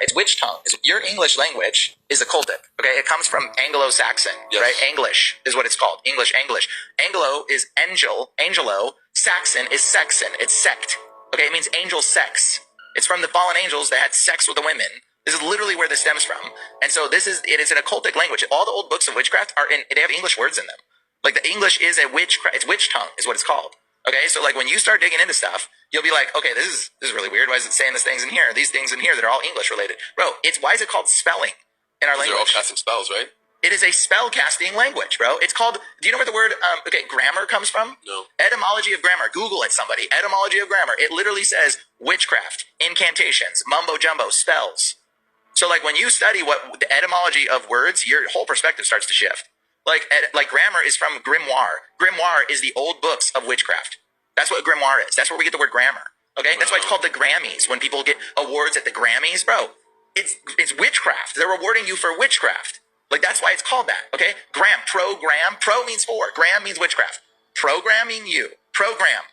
It's witch tongue. Your English language is occulted. Okay, it comes from Anglo-Saxon, yes. Right? English is what it's called. English. Anglo is angel. Angelo. Saxon is Saxon. It's sect. Okay, it means angel sex. It's from the fallen angels that had sex with the women. This is literally where this stems from. And so it is an occultic language. All the old books of witchcraft they have English words in them. Like the English is it's witch tongue is what it's called. Okay, so like when you start digging into stuff, you'll be like, okay, this is really weird. Why is it saying these things in here that are all English related? Bro, why is it called spelling in our language? They're all casting spells, right? It is a spell casting language, bro. It's called, do you know where the word, grammar comes from? No. Etymology of grammar. Google it, somebody. Etymology of grammar. It literally says witchcraft, incantations, mumbo jumbo, spells. So like when you study what the etymology of words, your whole perspective starts to shift. Like grammar is from grimoire. Grimoire is the old books of witchcraft. That's what grimoire is. That's where we get the word grammar. Okay? That's why it's called the Grammys. When people get awards at the Grammys, bro, it's witchcraft. They're rewarding you for witchcraft. Like that's why it's called that. Okay? Program. Pro means for. Gram means witchcraft. Programming you. Programmer.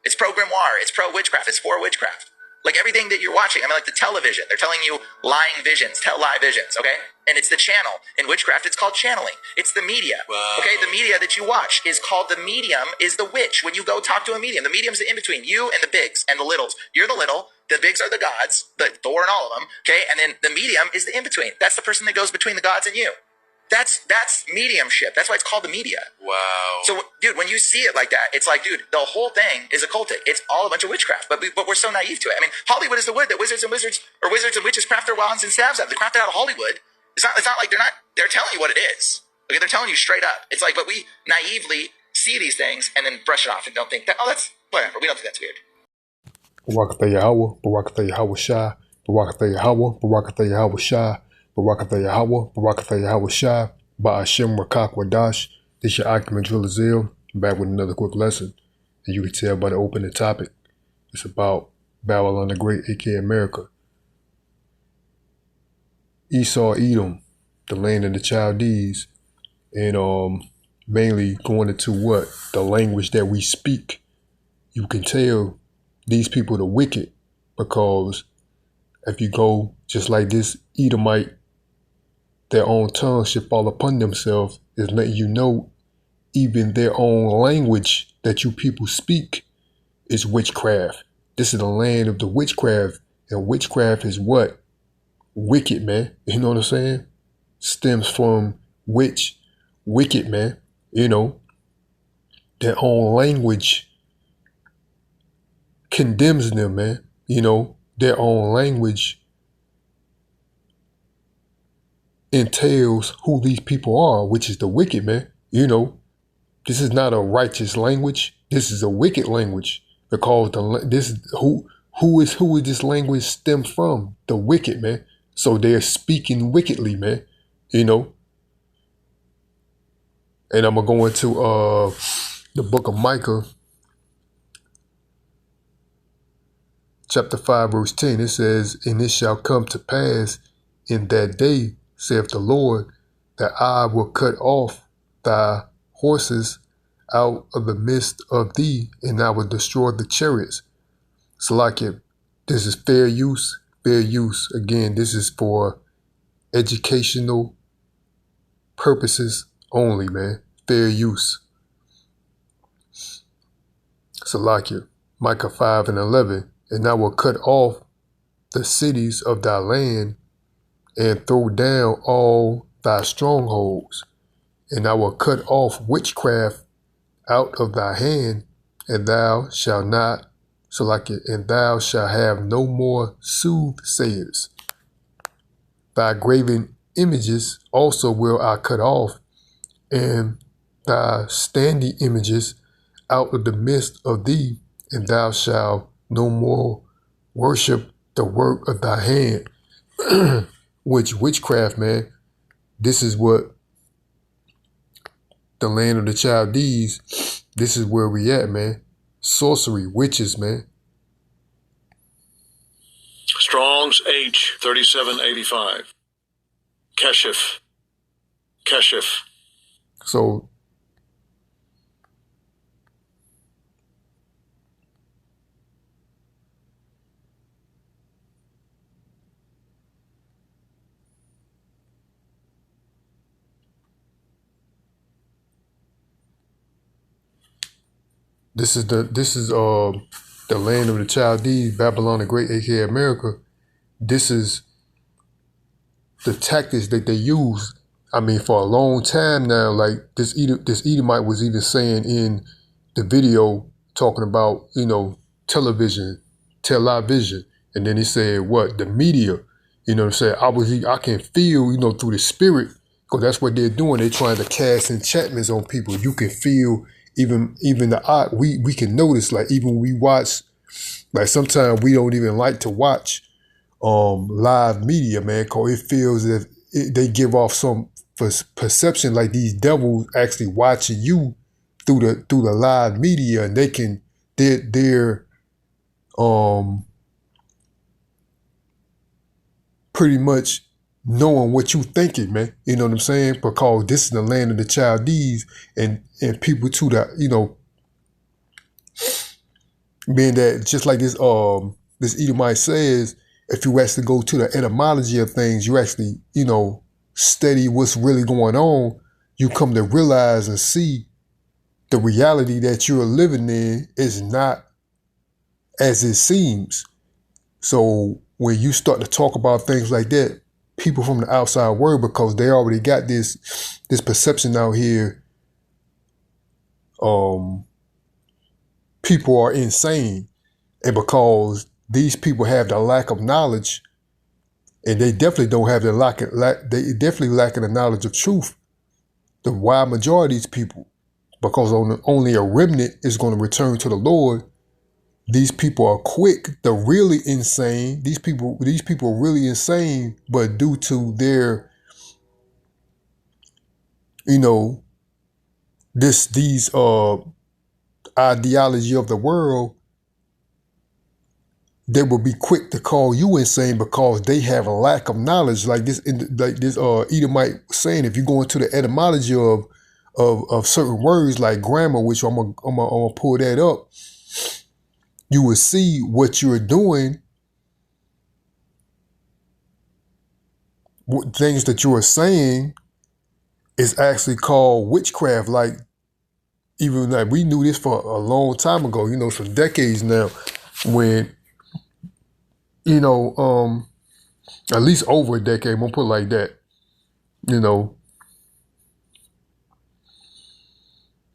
It's programmoire. It's pro witchcraft. It's for witchcraft. Like everything that you're watching, like the television, they're telling you lying visions, tell lie visions, okay? And it's the channel. In witchcraft, it's called channeling. It's the media, okay? The media that you watch is called the medium, is the witch. When you go talk to a medium, the medium's the in-between, you and the bigs and the littles. You're the little, the bigs are the gods, the Thor and all of them, okay? And then the medium is the in-between. That's the person that goes between the gods and you. That's mediumship. That's why it's called the media. Wow. So, dude, when you see it like that, it's like, dude, the whole thing is occultic. It's all a bunch of witchcraft, but we're so naive to it. I mean, Hollywood is the wood that wizards and witches craft their wands and staves out. They craft it out of Hollywood. It's not like they're telling you what it is. Okay, they're telling you straight up. It's like, but we naively see these things and then brush it off and don't think that, oh, that's whatever. We don't think that's weird. Barakatha Yahweh, Barakatha Yahweh Shai, Barakatha Yahweh, Barakatha Yahweh Shai, Barakatha Yahweh, Barakatha Yahweh Shai, Ba'ashem Rakak Wadash. This your Akim Driller Zil, back with another quick lesson. And you can tell by the opening topic, it's about Babylon the Great, aka America. Esau, Edom, the land of the Chaldees, and mainly going into what? The language that we speak. You can tell these people are wicked, because if you go just like this Edomite, their own tongue should fall upon themselves, is letting you know even their own language that you people speak is witchcraft. This is the land of the witchcraft, and witchcraft is what? Wicked, man. You know what I'm saying? Stems from witch, wicked, man. You know, their own language condemns them, man. You know, their own language entails who these people are, which is the wicked, man. You know, this is not a righteous language. This is a wicked language, because who is this language stem from? The wicked, man. So they're speaking wickedly, man. You know. And I'm gonna go into the book of Micah, chapter 5, verse 10. It says, "And it shall come to pass in that day, saith the Lord, that I will cut off thy horses out of the midst of thee, and I will destroy the chariots." So like it, this is fair use. Fair use. Again, this is for educational purposes only, man. Fair use. So like it, Micah 5 and 11. "And I will cut off the cities of thy land, and throw down all thy strongholds. And I will cut off witchcraft out of thy hand, and thou shalt not," so like it, "and thou shalt have no more soothsayers. Thy graven images also will I cut off, and thy standing images out of the midst of thee, and thou shalt no more worship the work of thy hand." Which witchcraft, man. This is what the land of the Chaldees, this is where we at, man. Sorcery, witches, man. Strong's H 3785. Keshif. So the land of the Chaldees, Babylon the Great, aka America. This is the tactics that they use. I mean, for a long time now, like this Edomite was even saying in the video talking about, television, and then he said, what, the media, I can feel, through the spirit, because that's what they're doing. They're trying to cast enchantments on people. You can feel even the art. We can notice, like, even when we watch, like sometimes we don't even like to watch live media, man, because it feels as if they give off some perception like these devils actually watching you through the live media, and they're pretty much knowing what you thinking, man. You know what I'm saying? Because this is the land of the Chaldees, and people too that, being that just like this Edomite says, if you actually go to the etymology of things, you actually, study what's really going on, you come to realize and see the reality that you're living in is not as it seems. So when you start to talk about things like that, people from the outside world, because they already got this perception out here, people are insane. And because these people have the lack of knowledge, and they definitely don't have they definitely lacking the knowledge of truth, the wide majority of these people, because only a remnant is going to return to the Lord. These people are quick. They're really insane. These people are really insane, but due to their, these ideology of the world, they will be quick to call you insane because they have a lack of knowledge. Like this Edomite saying, if you go into the etymology of certain words like grammar, which I'm gonna pull that up, you will see what you're doing, what things that you are saying is actually called witchcraft. Like, even like we knew this for a long time ago, some decades now, when, at least over a decade, I'm gonna put it like that,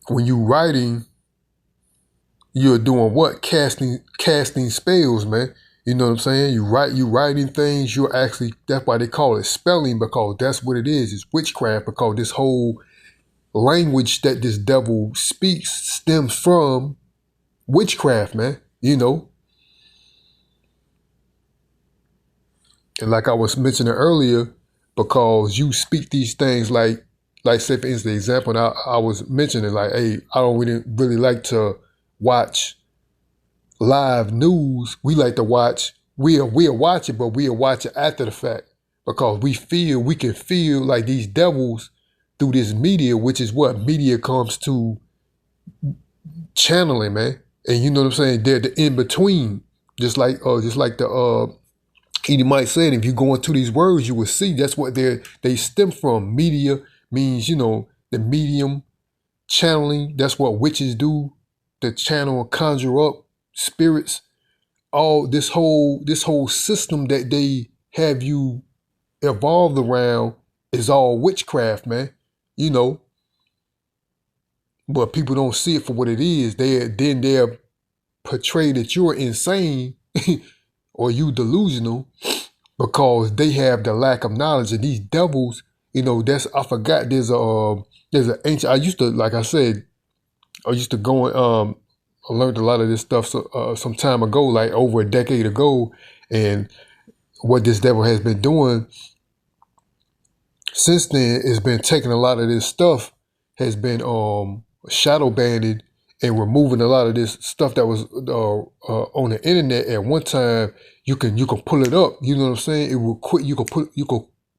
when you writing, you're doing what? Casting spells, man. You know what I'm saying? You writing things, that's why they call it spelling, because that's what it is. It's witchcraft, because this whole language that this devil speaks stems from witchcraft, man. And like I was mentioning earlier, because you speak these things like say for instance, the example I was mentioning, like, hey, I don't really like to watch live news. We like to watch, we'll watch it, but we'll watch it after the fact, because we can feel like these devils through this media, which is what media comes to channeling, man. And you know what I'm saying? They're the in between, just like the Edomite said, if you go into these words, you will see that's what they stem from. Media means, the medium, channeling. That's what witches do, to channel and conjure up spirits. All this whole system that they have you evolved around is all witchcraft, man. But people don't see it for what it is. They're portray that you're insane or you delusional, because they have the lack of knowledge. And these devils, I forgot, there's an ancient, I used to go and I learned a lot of this stuff some time ago, like over a decade ago. And what this devil has been doing since then is been taking a lot of this stuff, has been shadow banning and removing a lot of this stuff that was on the internet. At one time, you can pull it up. You know what I'm saying? It will quick. You could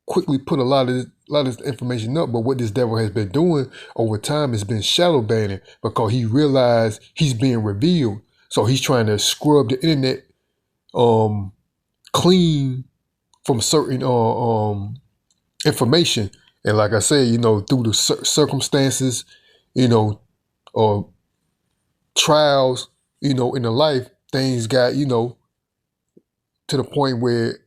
quickly put a lot of this information up. But what this devil has been doing over time has been shadow banning, because he realized he's being revealed. So he's trying to scrub the internet clean from certain information. And like I said, through the circumstances, trials, in the life, things got, to the point where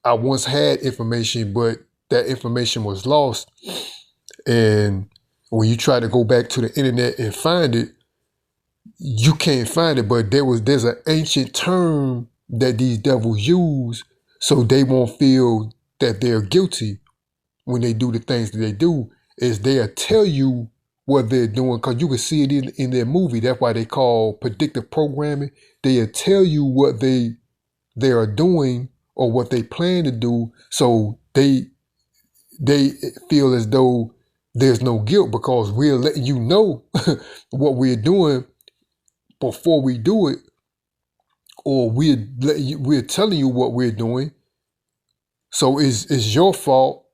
I once had information, but that information was lost. And when you try to go back to the internet and find it, you can't find it. But there's an ancient term that these devils use so they won't feel that they're guilty when they do the things that they do, is they'll tell you what they're doing, because you can see it in their movie. That's why they call predictive programming. They'll tell you what they are doing or what they plan to do, so they feel as though there's no guilt, because we're letting you know what we're doing before we do it, or we're telling you what we're doing. So it's your fault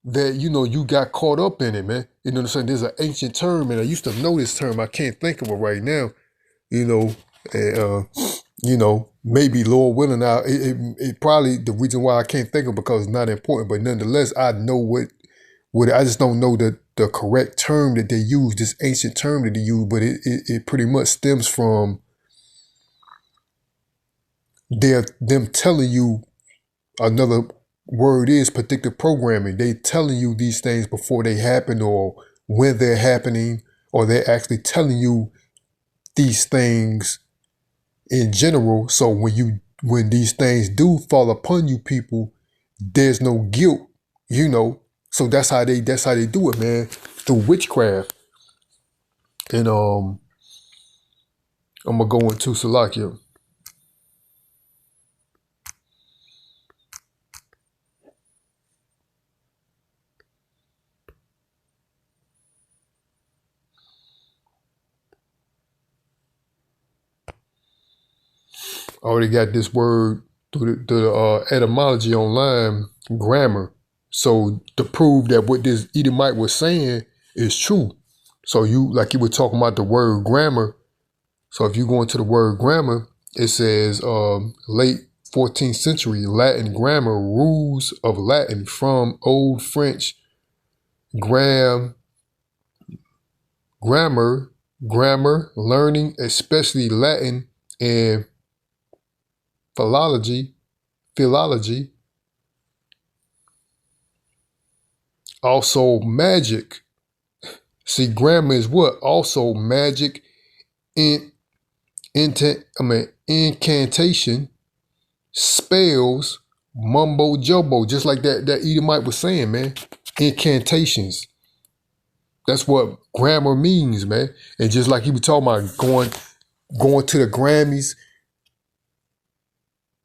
that you got caught up in it, man. You know what I'm saying? There's an ancient term, and I used to know this term. I can't think of it right now. And maybe Lord willing, it probably the reason why I can't think of it because it's not important. But nonetheless, I know what I just don't know the correct term that they use, this ancient term that they use. But it pretty much stems from them telling you. Another word is predictive programming. They telling you these things before they happen or when they're happening, or they're actually telling you these things in general. So when these things do fall upon you people, there's no guilt, So that's how they do it, man, through witchcraft. And I'm gonna go into Salakia. I already got this word through the etymology online, grammar. So to prove that what this Edomite was saying is true. So you were talking about the word grammar. So if you go into the word grammar, it says late 14th century Latin grammar, rules of Latin from Old French grammar, learning, especially Latin and philology, also magic. See, grammar is what? Also magic, incantation, spells, mumbo jumbo, just like that Edomite was saying, man. Incantations. That's what grammar means, man. And just like he was talking about going to the Grammys,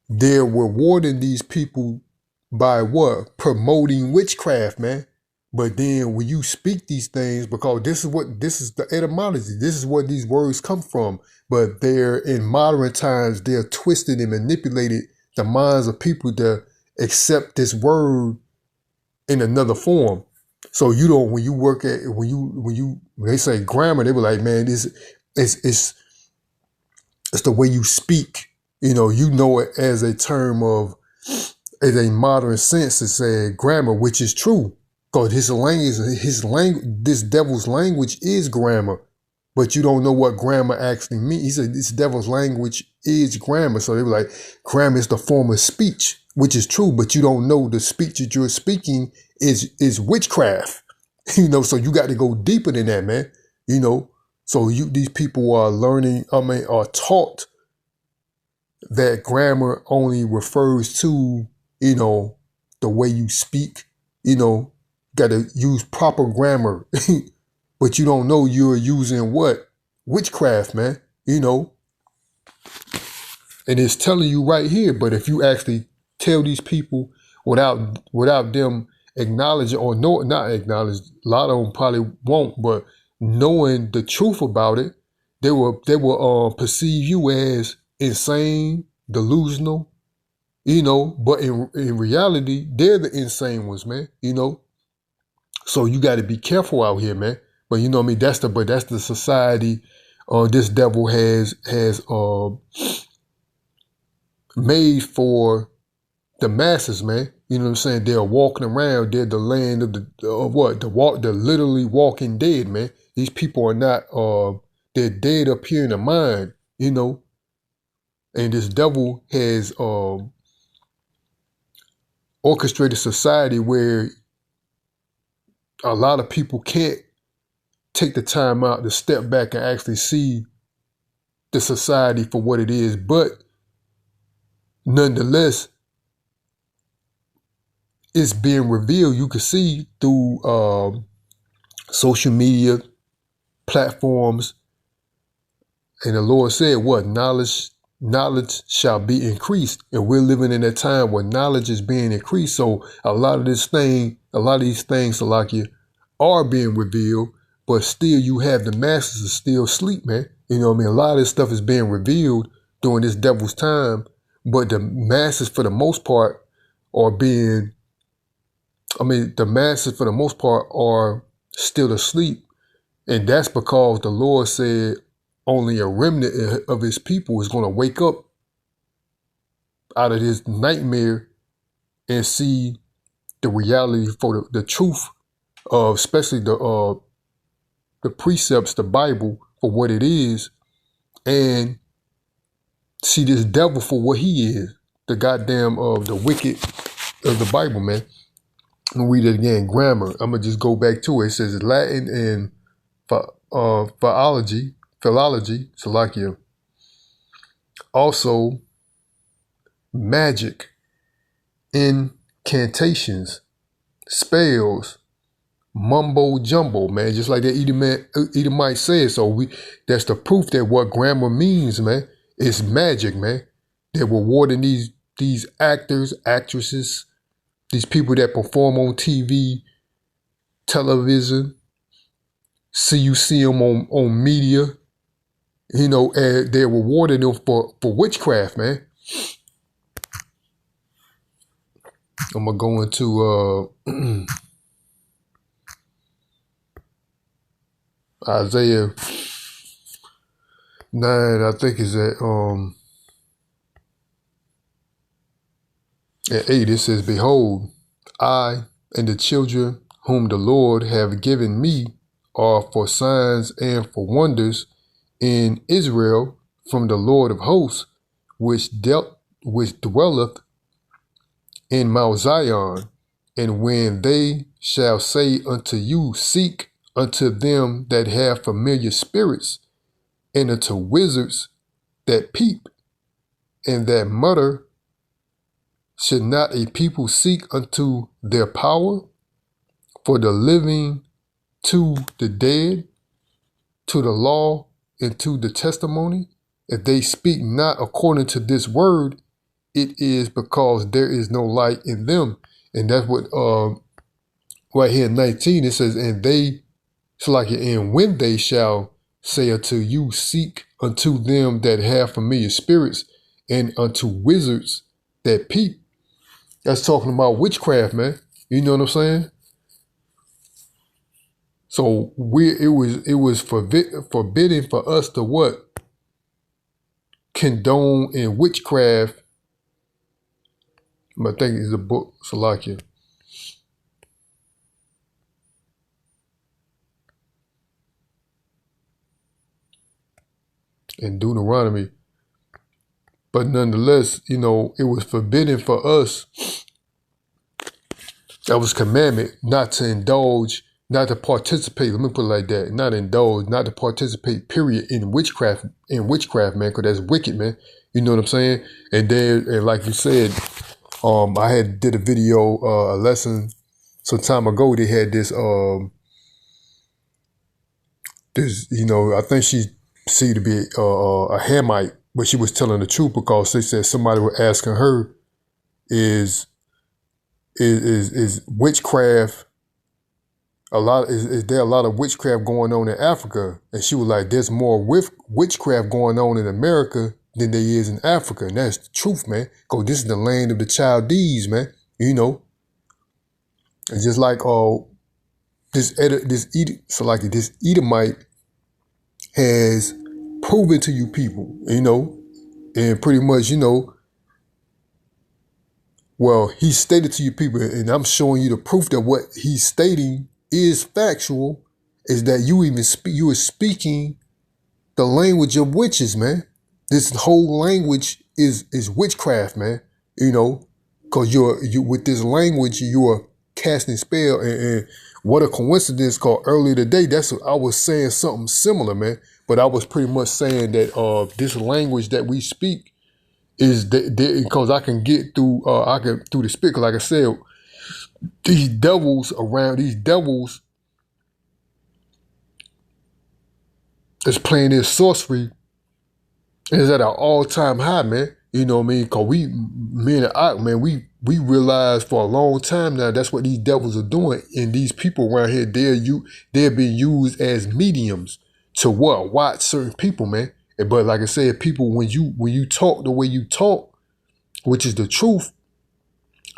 they're rewarding these people by what? Promoting witchcraft, man. But then when you speak these things, because this is the etymology, this is where these words come from. But they're in modern times, they're twisted and manipulated the minds of people to accept this word in another form. So you don't, when you work at, when they say grammar, they were like, man, it's the way you speak. You know it as a term of, as a modern sense, to say grammar, which is true. Because this devil's language is grammar. But you don't know what grammar actually means. He said this devil's language is grammar. So they were like, grammar is the form of speech, which is true, but you don't know the speech that you're speaking is witchcraft. So you got to go deeper than that, man. So these people are learning, are taught that grammar only refers to, the way you speak, got to use proper grammar. But you don't know you're using what? Witchcraft, man. And it's telling you right here. But if you actually tell these people without them acknowledging, or not acknowledge, a lot of them probably won't, but knowing the truth about it, they will perceive you as insane, delusional, but in reality, they're the insane ones, man, So you got to be careful out here, man. But you know what I mean? That's the society this devil has made for the masses, man. You know what I'm saying? They're walking around. They're the land of the literally walking dead, man. These people are not they're dead up here in the mind, you know. And this devil has orchestrated society where a lot of people can't take the time out to step back and actually see the society for what it is. But nonetheless, it's being revealed. You can see through social media platforms. And the Lord said, what? Knowledge shall be increased. And we're living in a time where knowledge is being increased. So a lot of these things, Salakia, are being revealed, but still you have the masses are still asleep, man. You know what I mean? A lot of this stuff is being revealed during this devil's time, but the masses for the most part are still asleep. And that's because the Lord said only a remnant of his people is going to wake up out of this nightmare and see the reality for the truth of especially the precepts, the Bible for what it is, and see this devil for what he is, the goddamn the wicked of the Bible, man. I'm gonna read it again. Grammar. I'm gonna just go back to it. It says Latin and philology, Salakia. Also, magic, incantations, spells, mumbo jumbo, man. Just like that Edomite said. So that's the proof that what grammar means, man. It's magic, man. They're rewarding these actors, actresses, these people that perform on TV, television. You see them on media, you know, and they're rewarding them for witchcraft, man. I'm gonna go into Isaiah 9, I think is at 8. It says, "Behold, I and the children whom the Lord have given me are for signs and for wonders in Israel from the Lord of hosts, which dwelleth in Mount Zion. And when they shall say unto you, Seek unto them that have familiar spirits, and unto wizards that peep and that mutter, should not a people seek unto their power? For the living to the dead, to the law, and to the testimony, if they speak not according to this word, it is because there is no light in them." And that's what right here in 19 it says, and when they shall say unto you, Seek unto them that have familiar spirits, and unto wizards that peep. That's talking about witchcraft, man. You know what I'm saying? So it was forbidden for us to what? Condone in witchcraft. I think it's a book, Salakia. In Deuteronomy. But nonetheless, you know, it was forbidden for us. That was commandment not to indulge, not to participate. Let me put it like that. Not indulge, not to participate, period, in witchcraft, man, because that's wicked, man. You know what I'm saying? And then, and like you said, I had did a video, a lesson some time ago. They had this, you know, I think she seemed to be a Hamite, but she was telling the truth because they said somebody was asking her, is witchcraft is there a lot of witchcraft going on in Africa? And she was like, there's more witchcraft going on in America than there is in Africa. And that's the truth, man. Because this is the land of the Chaldees, man. You know. And just like this Edomite has proven to you people, you know, and pretty much, you know, well, he stated to you people, and I'm showing you the proof that what he's stating is factual, is that you were speaking the language of witches, man. This whole language is witchcraft, man. You know, cause you with this language you are casting spell, and what a coincidence! Cause earlier today, I was saying something similar, man. But I was pretty much saying that this language that we speak is because I can get through through the spirit. Cause like I said, these devils that's playing this sorcery is at an all-time high, man. You know what I mean? Cause me and Ak, man, we realized for a long time now that's what these devils are doing. And these people around here, they're being used as mediums to what? Watch certain people, man. But like I said, people, when you talk the way you talk, which is the truth,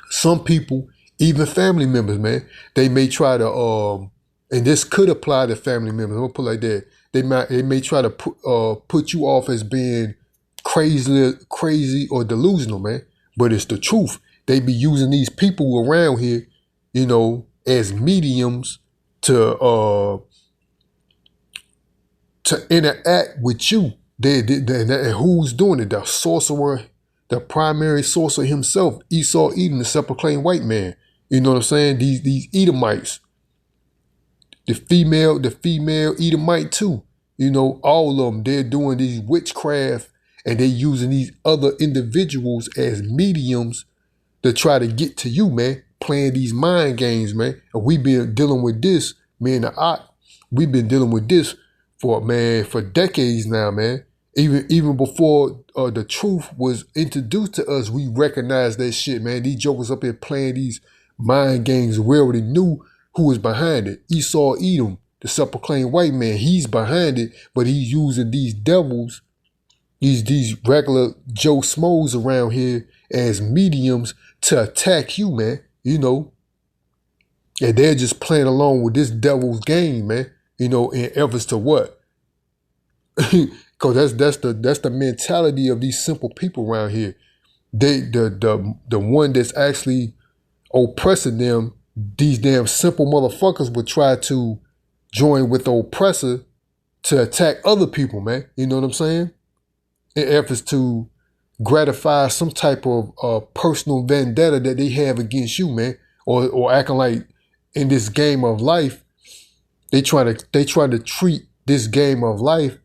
some people, even family members, man, they may try to and this could apply to family members. I'm gonna put it like that. They may try to put you off as being crazy or delusional, man. But it's the truth. They be using these people around here, you know, as mediums to interact with you. And who's doing it? The sorcerer, the primary sorcerer himself, Esau Edom, the self-proclaimed white man. You know what I'm saying? These Edomites. The female Edomite too. You know, all of them, they're doing these witchcraft and they're using these other individuals as mediums to try to get to you, man. Playing these mind games, man. And we've been dealing with this, me and the Ak, we've been dealing with this for decades now, man. Even before the truth was introduced to us, we recognized that shit, man. These jokers up here playing these mind games. We already knew who was behind it. Esau Edom, the self-proclaimed white man, he's behind it, but he's using these devils, these regular Joe Smoes around here as mediums to attack you, man. You know, and they're just playing along with this devil's game, man. You know, in efforts to what? Because that's the mentality of these simple people around here. The one that's actually oppressing them, these damn simple motherfuckers would try to join with the oppressor to attack other people, man. You know what I'm saying? In efforts to gratify some type of personal vendetta that they have against you, man. Or acting like in this game of life, they try to treat this game of life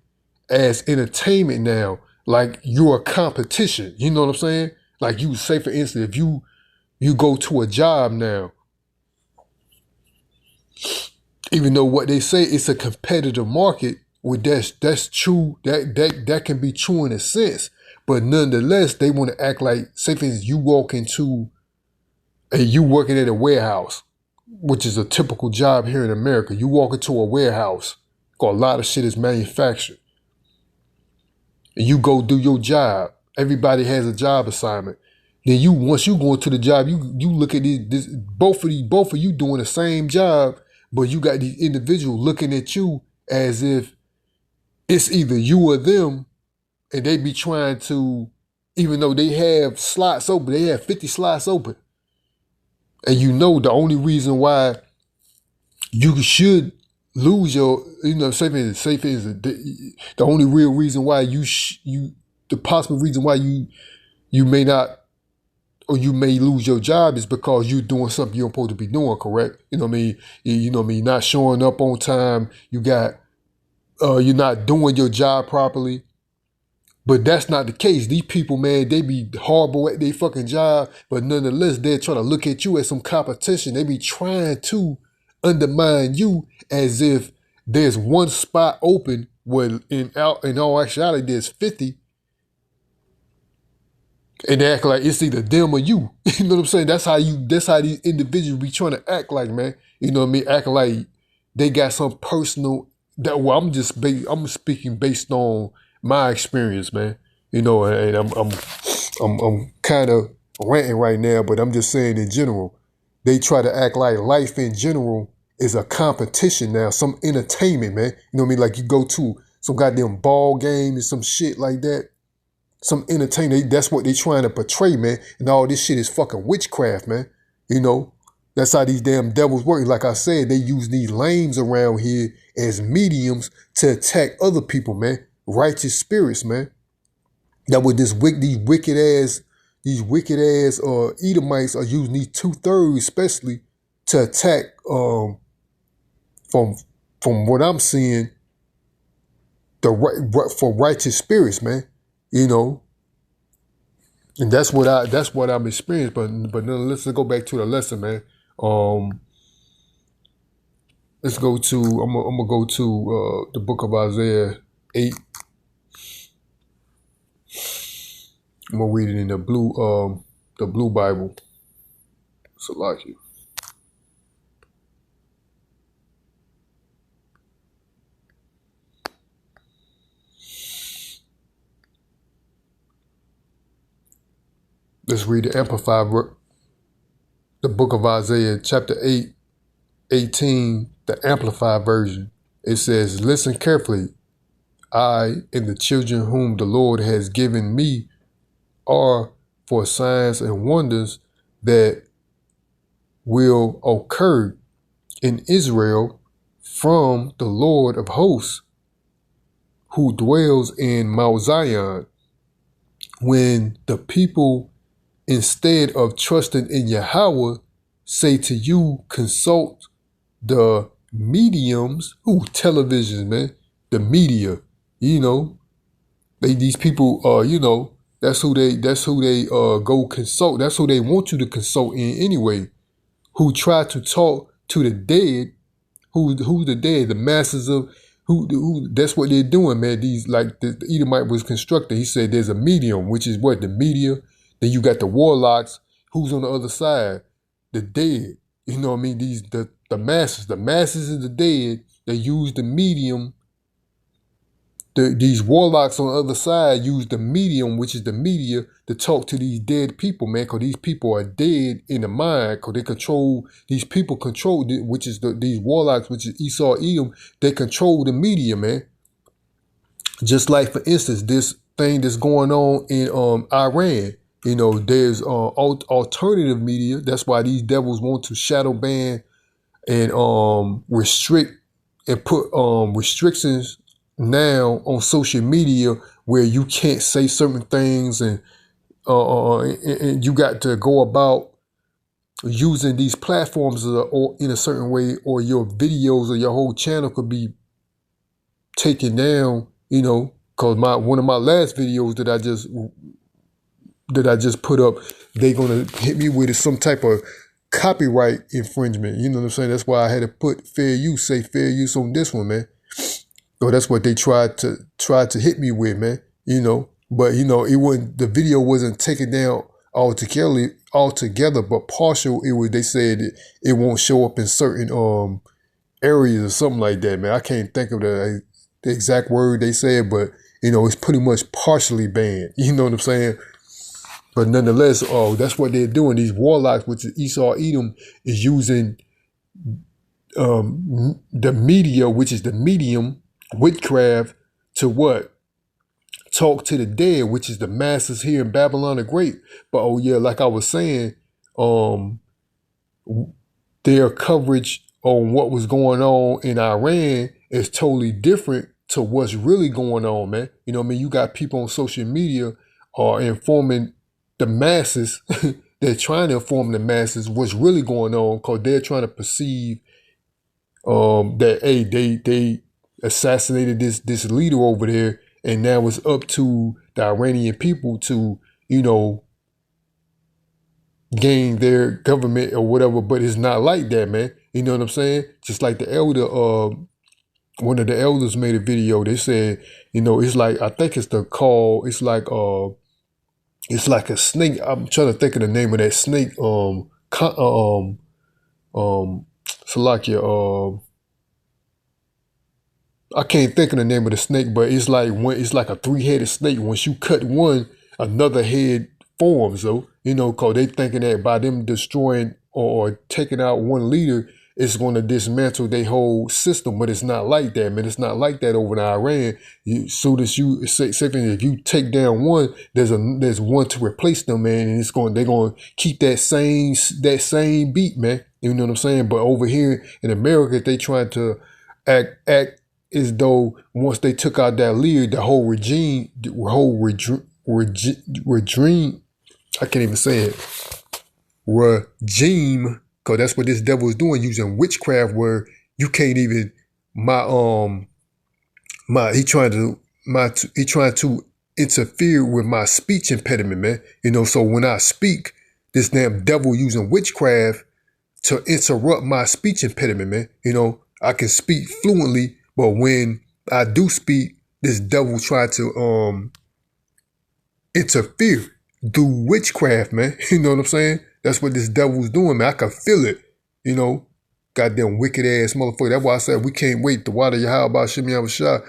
as entertainment now, like you're a competition. You know what I'm saying? Like you say, for instance, if you go to a job now, even though what they say it's a competitive market, well, that's true. That can be true in a sense, but nonetheless, they want to act like, say for instance, you walk into you working at a warehouse, which is a typical job here in America. You walk into a warehouse, a lot of shit is manufactured. And you go do your job. Everybody has a job assignment. Then once you go into the job, you look at this both of you doing the same job, but you got these individuals looking at you as if it's either you or them, and they be trying to, even though they have slots open, they have 50 slots open. And you know the only reason why you should lose your, safe is the only real reason why the possible reason why you may not, or you may lose your job is because you're doing something you're supposed to be doing, correct? You know what I mean? You know what I mean? Not showing up on time. You're not doing your job properly. But that's not the case. These people, man, they be horrible at their fucking job, but nonetheless, they're trying to look at you as some competition. They be trying to undermine you as if there's one spot open when in all actuality there's 50. And they act like it's either them or you. You know what I'm saying? That's how these individuals be trying to act like, man. You know what I mean? Acting like they got some personal I'm speaking based on my experience, man. You know, and I'm kind of ranting right now, but I'm just saying in general, they try to act like life in general is a competition now, some entertainment, man. You know what I mean? Like you go to some goddamn ball game and some shit like that. Some entertainment, that's what they trying to portray, man. And all this shit is fucking witchcraft, man. You know, that's how these damn devils work. Like I said, they use these lames around here as mediums to attack other people, man. righteous spirits, man. That with these wicked ass Edomites are using these 2/3 especially to attack from what I'm seeing for righteous spirits, man. You know, and that's what I'm experienced. But let's go back to the lesson, man. Let's go to I'm gonna go to the book of Isaiah 8. I'm gonna read it in the blue Bible. Salaki. Let's read the Amplified, the book of Isaiah, chapter 8, 18, the Amplified version. It says, "Listen carefully. I and the children whom the Lord has given me are for signs and wonders that will occur in Israel from the Lord of hosts, who dwells in Mount Zion. When the people, instead of trusting in Yahweh, say to you, consult the mediums," television, man, the media, these people, that's who they go consult. That's who they want you to consult in anyway, who try to talk to the dead. Who's the dead? The masses of who that's what they're doing, man. These, like the Edomite was constructed. He said there's a medium, which is what? The media. Then you got the warlocks. Who's on the other side? The dead. You know what I mean? The masses. The masses of the dead. They use the medium. These warlocks on the other side use the medium, which is the media, to talk to these dead people, man, because these people are dead in the mind, because they control, these people control, which is these warlocks, which is Esau, Edom, they control the media, man. Just like, for instance, this thing that's going on in Iran, there's alternative media. That's why these devils want to shadow ban and restrict and put restrictions now on social media, where you can't say certain things, and you got to go about using these platforms or in a certain way, or your videos or your whole channel could be taken down. Because one of my last videos that I just put up, they're gonna hit me with some type of copyright infringement. You know what I'm saying? That's why I had to put fair use on this one, man. So that's what they tried to hit me with, man. But it wasn't, the video wasn't taken down altogether, but partial. They said it won't show up in certain areas or something like that, man. I can't think of the exact word they said, but it's pretty much partially banned. You know what I'm saying? But nonetheless, that's what they're doing. These warlocks, which is Esau, Edom, is using the media, which is the medium, witchcraft, to what? Talk to the dead, which is the masses here in Babylon the Great. But like I was saying, their coverage on what was going on in Iran is totally different to what's really going on, man. You got people on social media informing the masses. They're trying to inform the masses what's really going on, because they're trying to perceive that, hey, they assassinated this leader over there, and now it's up to the Iranian people to, gain their government or whatever. But it's not like that, man. You know what I'm saying? Just like the elder, one of the elders made a video. They said, it's like, I think it's the call. It's like a snake. I'm trying to think of the name of that snake. Salakia. I can't think of the name of the snake, but it's like a 3-headed snake. Once you cut one, another head forms, though. Because they thinking that by them destroying or taking out one leader, it's going to dismantle their whole system. But it's not like that, man. It's not like that over in Iran. Soon as you say, if you take down one, there's one to replace them, man, and they're going to keep that same beat, man. You know what I'm saying? But over here in America, they trying to act as though once they took out that leader, the whole regime, I can't even say it, regime, because that's what this devil is doing, using witchcraft where you can't even, he trying to interfere with my speech impediment, man. You know, so when I speak, this damn devil using witchcraft to interrupt my speech impediment, man. You know, I can speak fluently, but when I do speak, this devil try to interfere through witchcraft, man. You know what I'm saying? That's what this devil's doing, man. I can feel it, you know. Goddamn wicked ass motherfucker. That's why I said we can't wait to water your how about Shimmy Shah.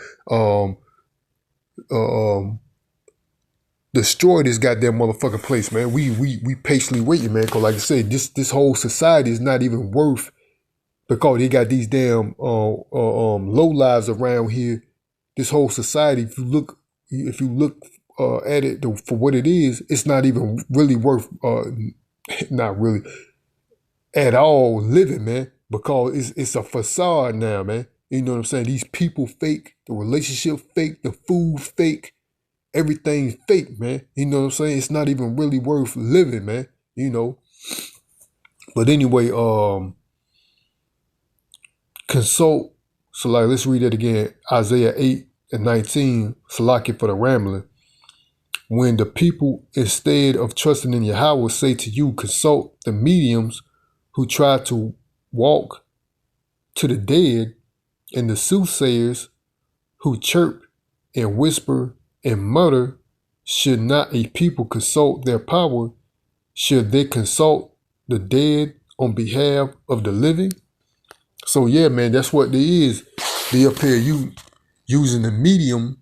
Destroy this goddamn motherfucking place, man. We patiently waiting, man. Cause like I said, this whole society is not even worth, because they got these damn low lives around here. This whole society, if you look at it for what it is, it's not even really worth not really at all living, man. Because it's a facade now, man. You know what I'm saying? These people fake, the relationship fake, the food fake. Everything's fake, man. You know what I'm saying? It's not even really worth living, man. You know. But anyway, consult. So like, let's read it again. Isaiah 8:19. Salaki for the rambling. When the people, instead of trusting in Yahweh, say to you, consult the mediums who try to walk to the dead, and the soothsayers who chirp and whisper and mutter, should not a people consult their power? Should they consult the dead on behalf of the living? So yeah, man, that's what there is. They up here using the medium,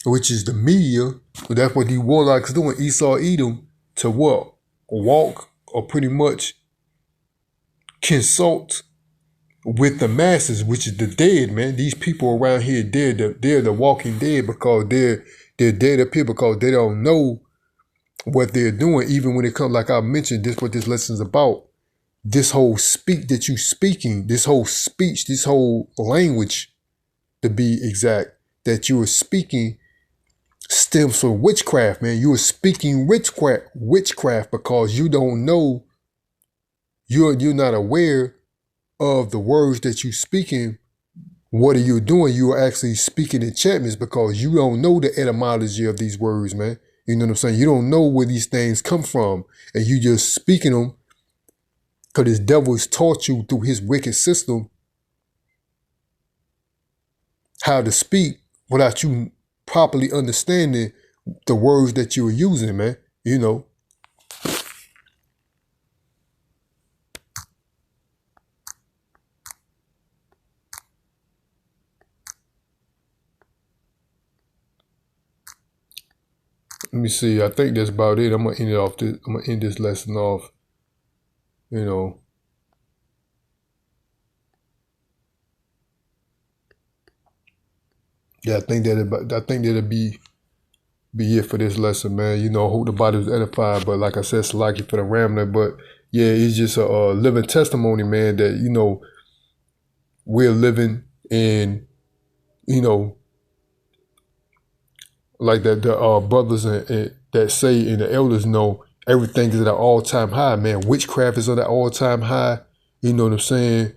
which is the media. But that's what these warlocks doing. Esau, Edom, to what? Walk or pretty much consult with the masses, which is the dead, man. These people around here, they're the walking dead, because they're dead up here because they don't know what they're doing. Even when it comes, like I mentioned, this what this lesson's about. This whole speak that you speaking, this whole speech, this whole language, to be exact, that you are speaking stems from witchcraft, man. You are speaking witchcraft because you don't know, you're not aware of the words that you're speaking. What are you doing? You are actually speaking enchantments because you don't know the etymology of these words, man. You know what I'm saying? You don't know where these things come from, and you just speaking them because this devil has taught you through his wicked system how to speak without you properly understanding the words that you are using, man. You know. Let me see. I think that's about it. I'm gonna end it off. I'm gonna end this lesson off. You know. Yeah, I think that'll be it for this lesson, man. You know, hope the body was edified. But like I said, Salaki for the rambling. But yeah, it's just a living testimony, man, that, you know, we're living in, you know, like that the brothers that say and the elders know, everything is at an all-time high, man. Witchcraft is at an all-time high. You know what I'm saying?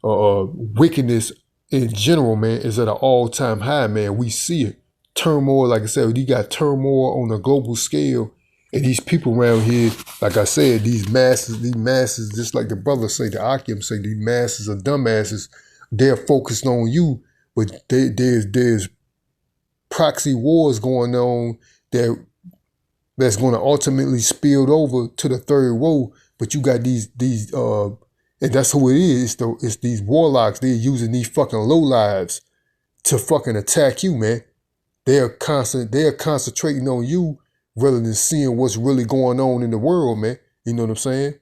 Wickedness in general, man, is at an all-time high, man. We see it. Turmoil, like I said, you got turmoil on a global scale. And these people around here, like I said, these masses, just like the brothers say, the Akim say, these masses are dumbasses. They're focused on you, but there's proxy wars going on that's going to ultimately spill over to the third woe. But you got these and that's who it is. It's these warlocks. They're using these fucking lowlives to fucking attack you, man. They're concentrating on you rather than seeing what's really going on in the world, man. You know what I'm saying?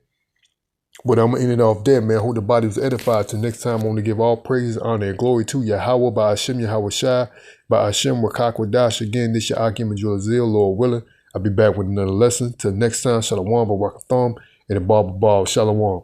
But I'm going to end it off there, man. Hope the body was edified. Till next time, I want to give all praise, honor, and glory to Yahweh, by Hashem, Yahweh Shai, by Hashem, Wakak Wadash. Again, this your Akim and Julazil, Lord willing. I'll be back with another lesson. Till next time, Shalom, Barakatham, and the Baba Shalom.